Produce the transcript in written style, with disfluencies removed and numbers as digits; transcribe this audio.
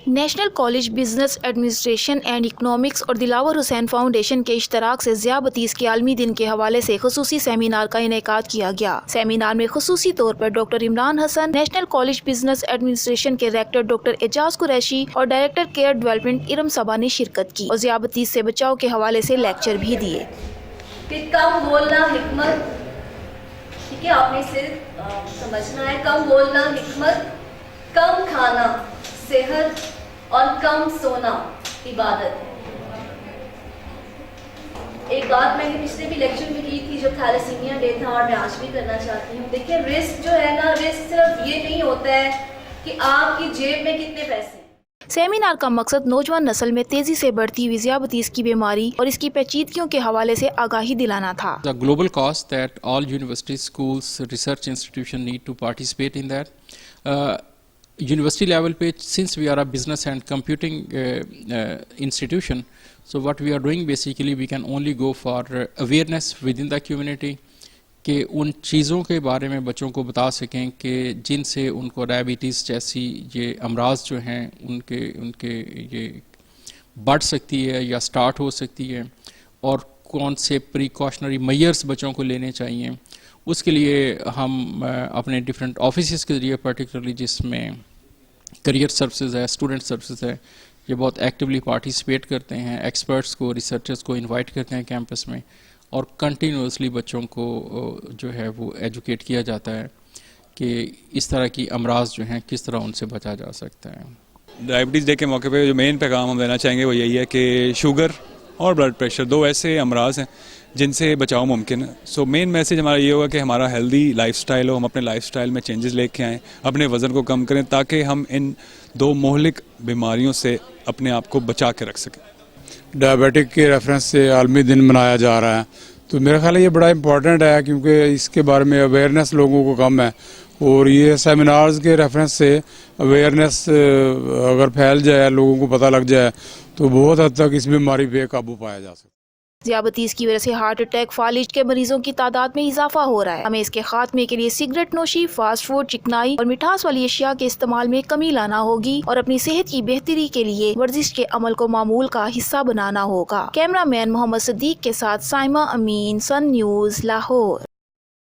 National college business administration and economics اور دلاور حسین foundation کے اشتراک سے ذیابطیس کے عالمی دن کے حوالے سے خصوصی سیمینار کا انعقاد کیا گیا۔ سیمینار میں خصوصی طور پر ڈاکٹر عمران حسن، نیشنل کالج بزنس ایڈمنسٹریشن کے ریکٹر ڈاکٹر اعجاز قریشی اور ڈائریکٹر کیئر ڈیولپمنٹ ارم صبا نے شرکت کی اور ذیابطیس سے بچاؤ کے حوالے سے لیکچر بھی دیے۔ کہ کم بولنا حکمت، ٹھیک ہے، آپ نے صرف سمجھنا ہے، کم بولنا حکمت، کم کھانا صحت اور کم سونا عبادت ہے۔ ایک بات میں نے پچھلے بھی لیکچر میں کی تھی جب تھیلیسیمیا ڈے تھا، اور میں آج بھی کرنا چاہتی ہوں۔ دیکھیں رسک جو ہے نا، رسک صرف یہ نہیں ہوتا ہے کہ آپ کی جیب میں کتنے پیسے ہیں۔ سیمینار کا مقصد نوجوان نسل میں تیزی سے بڑھتی ہوئی ذیابطیس کی بیماری اور اس کی پیچیدگیوں کے حوالے سے آگاہی دلانا تھا۔ The global cause that all universities, schools, research institutions need to participate in that. University level page, since we are a business and computing institution, so what we are doing basically we can only go for awareness within the community کہ ان چیزوں کے بارے میں بچوں کو بتا سکیں کہ جن سے ان کو ڈائبٹیز جیسی یہ امراض جو ہیں ان کے یہ بڑھ سکتی ہے یا سٹارٹ ہو سکتی ہے، اور کون سے پریکاشنری میئرز بچوں کو لینے چاہیے۔ اس کے لیے ہم اپنے ڈفرینٹ آفیسز کے ذریعے پرٹیکولرلی جس میں کریئر سروسز ہے، اسٹوڈنٹ سروسز ہے، یہ بہت ایکٹیولی پارٹیسپیٹ کرتے ہیں، ایکسپرٹس کو، ریسرچرز کو انوائٹ کرتے ہیں کیمپس میں، اور کنٹینیوسلی بچوں کو جو ہے وہ ایجوکیٹ کیا جاتا ہے کہ اس طرح کی امراض جو ہیں کس طرح ان سے بچا جا سکتا ہے۔ ڈائبٹیز ڈے کے موقع پہ جو مین پیغام ہم دینا چاہیں گے وہ یہی ہے کہ شوگر اور بلڈ پریشر دو ایسے امراض ہیں جن سے بچاؤ ممکن ہے۔ سو مین میسیج ہمارا یہ ہوگا کہ ہمارا ہیلدی لائف سٹائل ہو، ہم اپنے لائف سٹائل میں چینجز لے کے آئیں، اپنے وزن کو کم کریں تاکہ ہم ان دو مہلک بیماریوں سے اپنے آپ کو بچا کے رکھ سکیں۔ ڈائبیٹک کے ریفرنس سے عالمی دن منایا جا رہا ہے، تو میرا خیال ہے یہ بڑا امپورٹنٹ ہے کیونکہ اس کے بارے میں اویئرنیس لوگوں کو کم ہے، اور یہ سیمینارز کے ریفرنس سے اویئرنیس اگر پھیل جائے، لوگوں کو پتہ لگ جائے تو بہت حد تک اس بیماری پہ قابو پایا جا سکتا ہے۔ ذیابطیس کی وجہ سے ہارٹ اٹیک، فالج کے مریضوں کی تعداد میں اضافہ ہو رہا ہے۔ ہمیں اس کے خاتمے کے لیے سگریٹ نوشی، فاسٹ فوڈ، چکنائی اور مٹھاس والی اشیاء کے استعمال میں کمی لانا ہوگی اور اپنی صحت کی بہتری کے لیے ورزش کے عمل کو معمول کا حصہ بنانا ہوگا۔ کیمرہ مین محمد صدیق کے ساتھ سائمہ امین، سن نیوز، لاہور۔